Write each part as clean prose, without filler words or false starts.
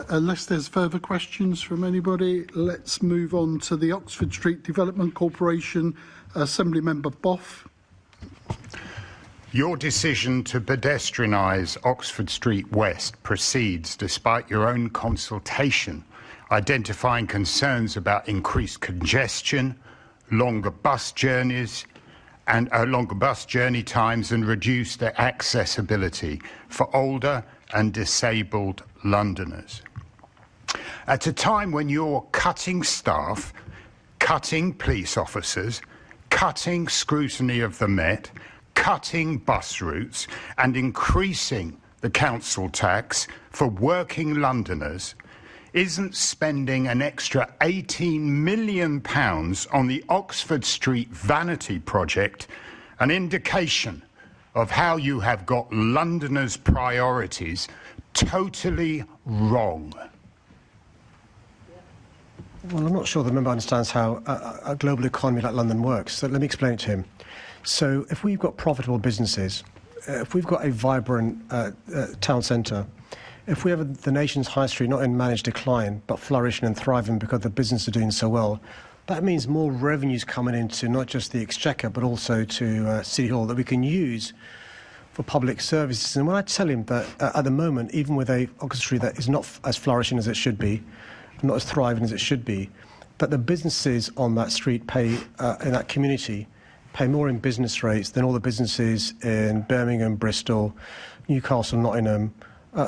Unless there's further questions from anybody, let's move on to the Oxford Street Development Corporation. Assembly Member Boff. Your decision to pedestrianise Oxford Street West proceeds despite your own consultation, identifying concerns about increased congestion, longer bus journey times and reduced accessibility for older and disabled Londoners. At a time when you're cutting staff, cutting police officers, cutting scrutiny of the Met, cutting bus routes and increasing the council tax for working Londoners, isn't spending an extra £18 million on the Oxford Street Vanity project an indication of how you have got Londoners' priorities totally wrong? Well, I'm not sure the member understands how a global economy like London works, so let me explain it to him. So if we've got profitable businesses, if we've got a vibrant town centre, if we have the nation's high street not in managed decline but flourishing and thriving because the business are doing so well, that means more revenues coming into not just the Exchequer but also to City Hall that we can use for public services. And when I tell him that at the moment, even with a Oxford Street that is not as flourishing as it should be, not as thriving as it should be, that the businesses on that street pay, in that community, pay more in business rates than all the businesses in Birmingham, Bristol, Newcastle, Nottingham,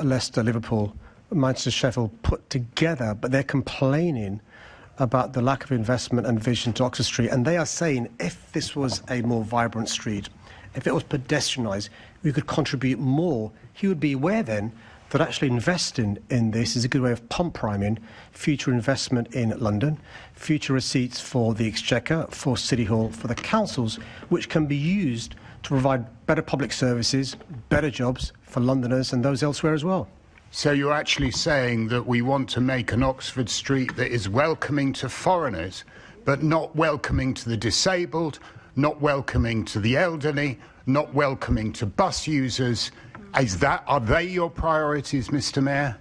Leicester, Liverpool, Manchester, Sheffield put together, but they're complaining about the lack of investment and vision to Oxford Street. And they are saying if this was a more vibrant street, if it was pedestrianised, we could contribute more. He would be aware then that actually investing in this is a good way of pump priming future investment in London, future receipts for the Exchequer, for City Hall, for the councils, which can be used to provide better public services, better jobs for Londoners and those elsewhere as well. So you're actually saying that we want to make an Oxford Street that is welcoming to foreigners, but not welcoming to the disabled, not welcoming to the elderly, not welcoming to bus users. Are they your priorities, Mr. Mayor?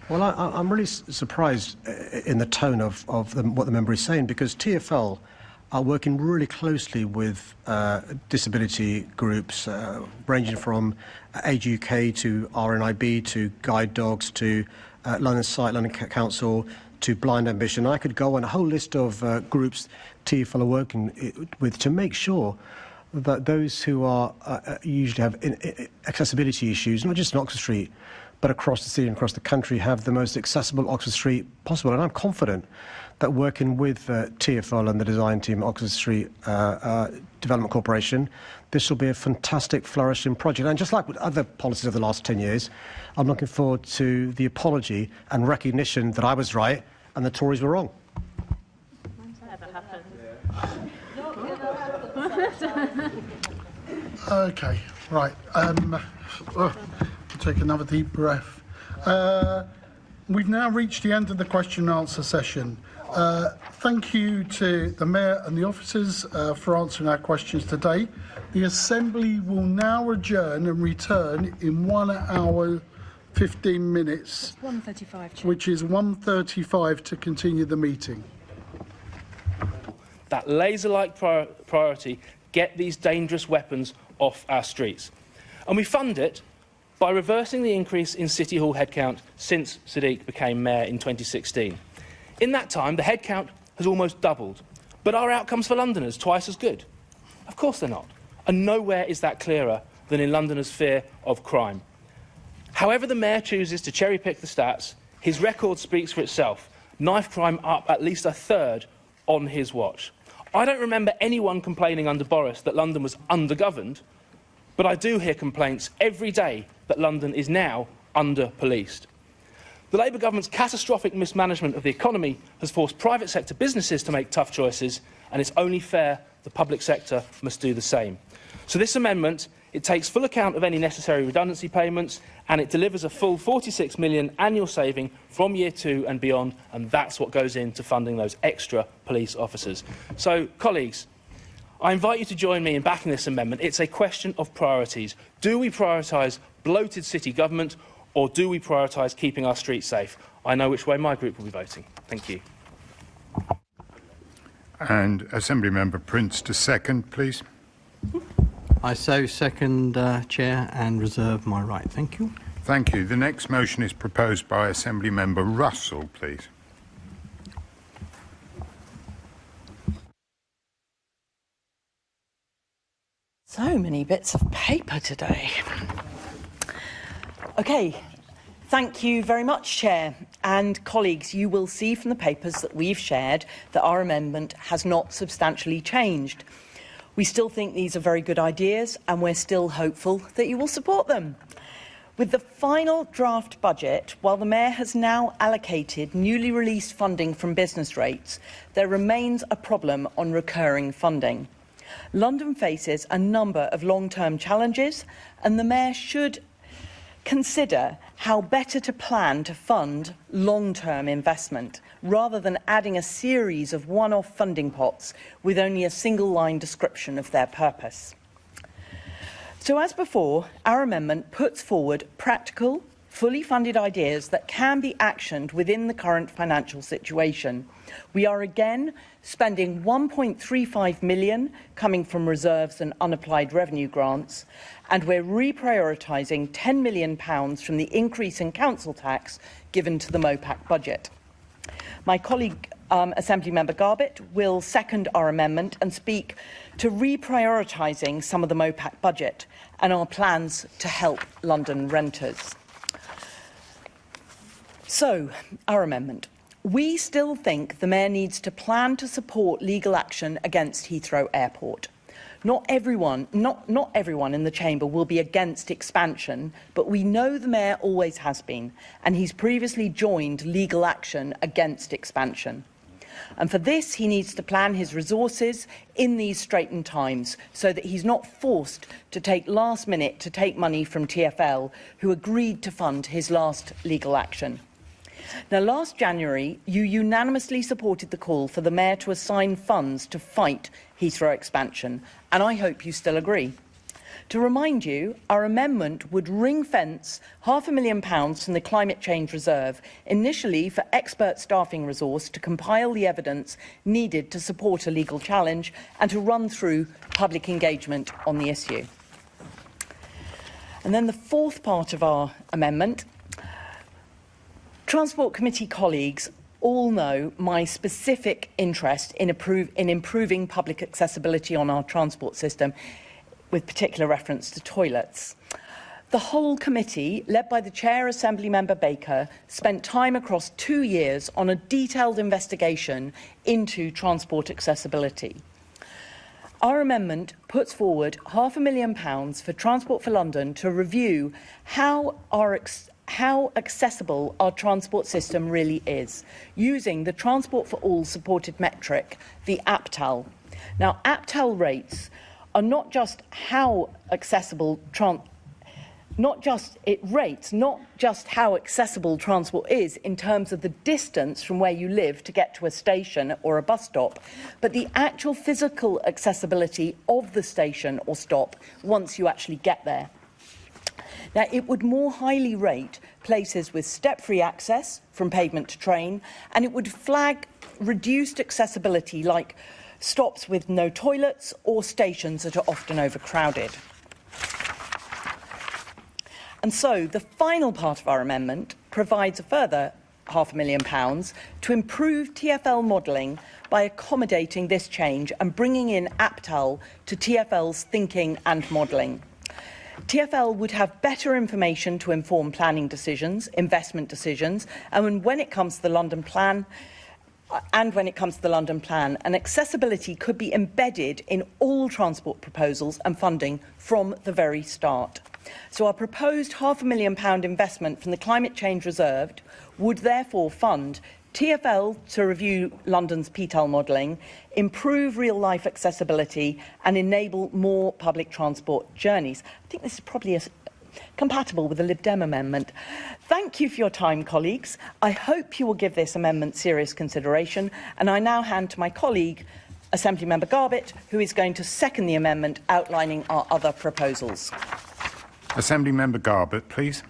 Well, I'm really surprised in the tone of what the member is saying, because TfL are working really closely with disability groups, ranging from Age UK to RNIB to Guide Dogs to London Sight, London Council to Blind Ambition. I could go on a whole list of groups TfL are working with to make sure that those who are usually have accessibility issues, not just in Oxford Street, but across the city and across the country, have the most accessible Oxford Street possible. And I'm confident that working with TfL and the design team at Oxford Street Development Corporation, this will be a fantastic, flourishing project. And just like with other policies of the last 10 years, I'm looking forward to the apology and recognition that I was right and the Tories were wrong. Okay, right. Take another deep breath. We've now reached the end of the question and answer session. Thank you to the Mayor and the officers for answering our questions today. The Assembly will now adjourn and return in 1 hour 15 minutes. 1:35, which is 1:35 to continue the meeting. That laser-like priority, get these dangerous weapons off our streets. And we fund it by reversing the increase in City Hall headcount since Sadiq became Mayor in 2016. In that time, the headcount has almost doubled, but our outcomes for Londoners twice as good? Of course they're not. And nowhere is that clearer than in Londoners' fear of crime. However the Mayor chooses to cherry-pick the stats, his record speaks for itself. Knife crime up at least a third on his watch. I don't remember anyone complaining under Boris that London was undergoverned, but I do hear complaints every day that London is now under-policed. The Labour government's catastrophic mismanagement of the economy has forced private sector businesses to make tough choices, and it's only fair the public sector must do the same. So this amendment, it takes full account of any necessary redundancy payments, and it delivers a full £46 million annual saving from year 2 and beyond, and that's what goes into funding those extra police officers. So, colleagues, I invite you to join me in backing this amendment. It's a question of priorities. Do we prioritise bloated city government, or do we prioritise keeping our streets safe? I know which way my group will be voting. Thank you. And Assembly Member Prince to second, please. I so second, Chair, and reserve my right. Thank you. Thank you. The next motion is proposed by Assembly Member Russell, please. So many bits of paper today. Okay, thank you very much, Chair. And colleagues, you will see from the papers that we've shared that our amendment has not substantially changed. We still think these are very good ideas, and we're still hopeful that you will support them. With the final draft budget, while the Mayor has now allocated newly released funding from business rates, there remains a problem on recurring funding. London faces a number of long-term challenges, and the Mayor should consider how better to plan to fund long-term investment, rather than adding a series of one-off funding pots with only a single-line description of their purpose. So, as before, our amendment puts forward practical, fully funded ideas that can be actioned within the current financial situation. We are again spending £1.35 million coming from reserves and unapplied revenue grants, and we're reprioritising £10 million from the increase in council tax given to the MOPAC budget. My colleague, Assembly Member Garbett, will second our amendment and speak to reprioritising some of the MOPAC budget and our plans to help London renters. So, our amendment. We still think the Mayor needs to plan to support legal action against Heathrow Airport. Not everyone in the Chamber will be against expansion, but we know the Mayor always has been, and he's previously joined legal action against expansion. And for this, he needs to plan his resources in these straitened times so that he's not forced to take last minute to take money from TfL, who agreed to fund his last legal action. Now, last January, you unanimously supported the call for the Mayor to assign funds to fight Heathrow expansion, and I hope you still agree. To remind you, our amendment would ring-fence £500,000 from the Climate Change Reserve, initially for expert staffing resource to compile the evidence needed to support a legal challenge and to run through public engagement on the issue. And then the fourth part of our amendment. Transport Committee colleagues all know my specific interest in improving public accessibility on our transport system, with particular reference to toilets. The whole committee, led by the Chair, Assembly Member Baker, spent time across 2 years on a detailed investigation into transport accessibility. Our amendment puts forward £500,000 for Transport for London to review how accessible our transport system really is, using the Transport for All supported metric, the APTAL. Now, APTAL rates are not just how accessible not just how accessible transport is in terms of the distance from where you live to get to a station or a bus stop, but the actual physical accessibility of the station or stop once you actually get there. Now, it would more highly rate places with step-free access from pavement to train, and it would flag reduced accessibility like stops with no toilets or stations that are often overcrowded. And so the final part of our amendment provides a further £500,000 to improve TfL modelling by accommodating this change and bringing in APTAL to TfL's thinking and modelling. TfL would have better information to inform planning decisions, investment decisions, and when it comes to the London Plan, and accessibility could be embedded in all transport proposals and funding from the very start. So our proposed £500,000 investment from the Climate Change Reserve would therefore fund TfL to review London's PTAL modelling, improve real-life accessibility and enable more public transport journeys. I think this is probably compatible with the Lib Dem amendment. Thank you for your time, colleagues. I hope you will give this amendment serious consideration, and I now hand to my colleague, Assembly Member Garbett, who is going to second the amendment outlining our other proposals. Assembly Member Garbett, please.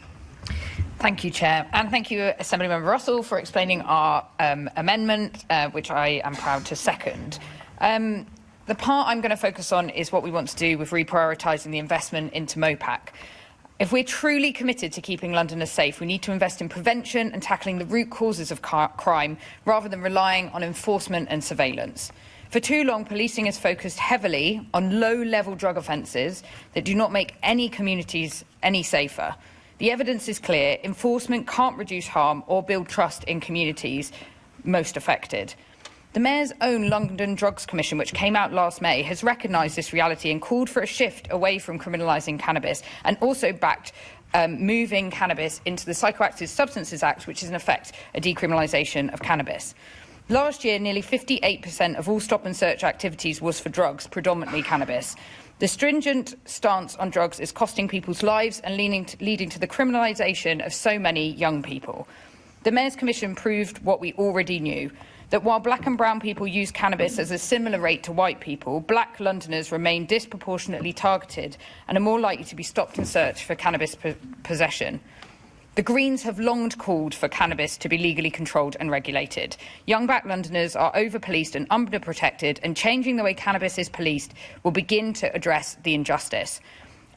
Thank you, Chair. And thank you, Assemblymember Russell, for explaining our amendment, which I am proud to second. The part I'm going to focus on is what we want to do with reprioritising the investment into MOPAC. If we're truly committed to keeping Londoners safe, we need to invest in prevention and tackling the root causes of crime rather than relying on enforcement and surveillance. For too long, policing has focused heavily on low-level drug offences that do not make any communities any safer. The evidence is clear. Enforcement can't reduce harm or build trust in communities most affected. The Mayor's own London Drugs Commission, which came out last May, has recognised this reality and called for a shift away from criminalising cannabis, and also backed moving cannabis into the Psychoactive Substances Act, which is in effect a decriminalisation of cannabis. Last year, nearly 58% of all stop and search activities was for drugs, predominantly cannabis. The stringent stance on drugs is costing people's lives and leading to the criminalisation of so many young people. The Mayor's Commission proved what we already knew, that while black and brown people use cannabis at a similar rate to white people, black Londoners remain disproportionately targeted and are more likely to be stopped and searched for cannabis possession. The Greens have long called for cannabis to be legally controlled and regulated. Young black Londoners are over-policed and under-protected, and changing the way cannabis is policed will begin to address the injustice.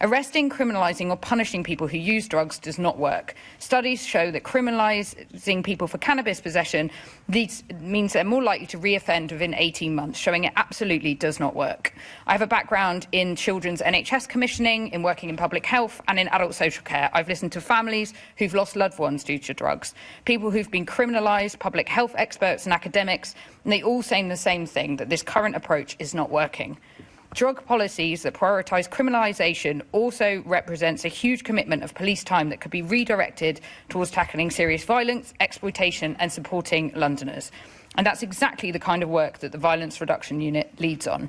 Arresting, criminalising or punishing people who use drugs does not work. Studies show that criminalising people for cannabis possession means they're more likely to reoffend within 18 months, showing it absolutely does not work. I have a background in children's NHS commissioning, in working in public health and in adult social care. I've listened to families who've lost loved ones due to drugs, people who've been criminalised, public health experts and academics, and they all say the same thing, that this current approach is not working. Drug policies that prioritise criminalisation also represents a huge commitment of police time that could be redirected towards tackling serious violence, exploitation and supporting Londoners. And that's exactly the kind of work that the Violence Reduction Unit leads on.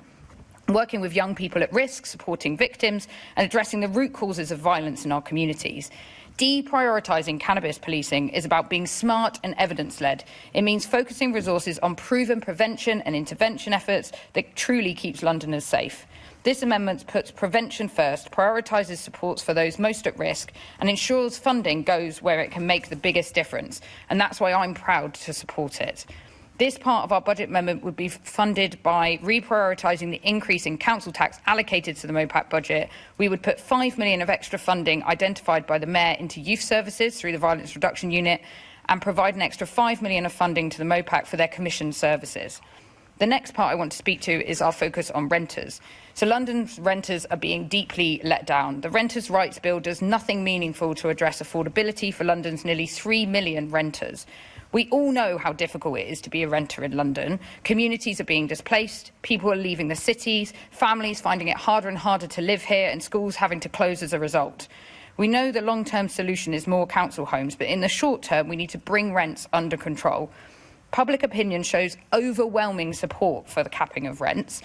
Working with young people at risk, supporting victims and addressing the root causes of violence in our communities. Deprioritising cannabis policing is about being smart and evidence-led. It means focusing resources on proven prevention and intervention efforts that truly keeps Londoners safe. This amendment puts prevention first, prioritises supports for those most at risk and ensures funding goes where it can make the biggest difference. And that's why I'm proud to support it. This part of our budget amendment would be funded by reprioritising the increase in council tax allocated to the MOPAC budget. We would put £5 million of extra funding identified by the Mayor into youth services through the Violence Reduction Unit and provide an extra £5 million of funding to the MOPAC for their commissioned services. The next part I want to speak to is our focus on renters. So London's renters are being deeply let down. The Renters' Rights Bill does nothing meaningful to address affordability for London's nearly 3 million renters. We all know how difficult it is to be a renter in London. Communities are being displaced, people are leaving the cities, families finding it harder and harder to live here, and schools having to close as a result. We know the long-term solution is more council homes, but in the short term, we need to bring rents under control. Public opinion shows overwhelming support for the capping of rents.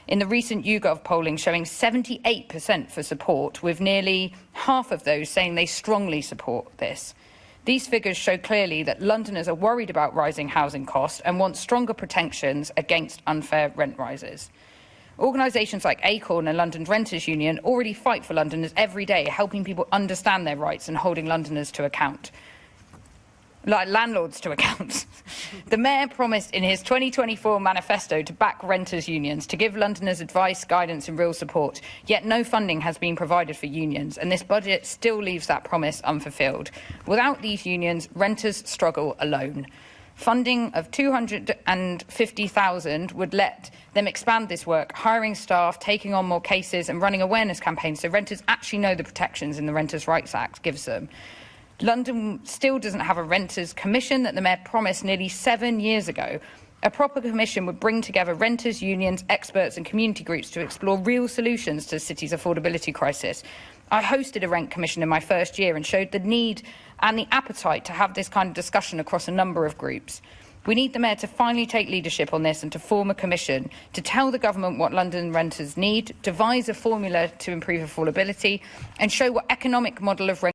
In the recent YouGov polling showing 78% for support, with nearly half of those saying they strongly support this. These figures show clearly that Londoners are worried about rising housing costs and want stronger protections against unfair rent rises. Organisations like Acorn and London Renters Union already fight for Londoners every day, helping people understand their rights and holding Londoners to account. Like landlords to account. The Mayor promised in his 2024 manifesto to back renters' unions, to give Londoners advice, guidance and real support, yet no funding has been provided for unions, and this budget still leaves that promise unfulfilled. Without these unions, renters struggle alone. Funding of £250,000 would let them expand this work, hiring staff, taking on more cases and running awareness campaigns so renters actually know the protections in the Renters' Rights Act gives them. London still doesn't have a renters' commission that the Mayor promised nearly 7 years ago. A proper commission would bring together renters, unions, experts and community groups to explore real solutions to the city's affordability crisis. I hosted a rent commission in my first year and showed the need and the appetite to have this kind of discussion across a number of groups. We need the Mayor to finally take leadership on this and to form a commission to tell the government what London renters need, devise a formula to improve affordability and show what economic model of rent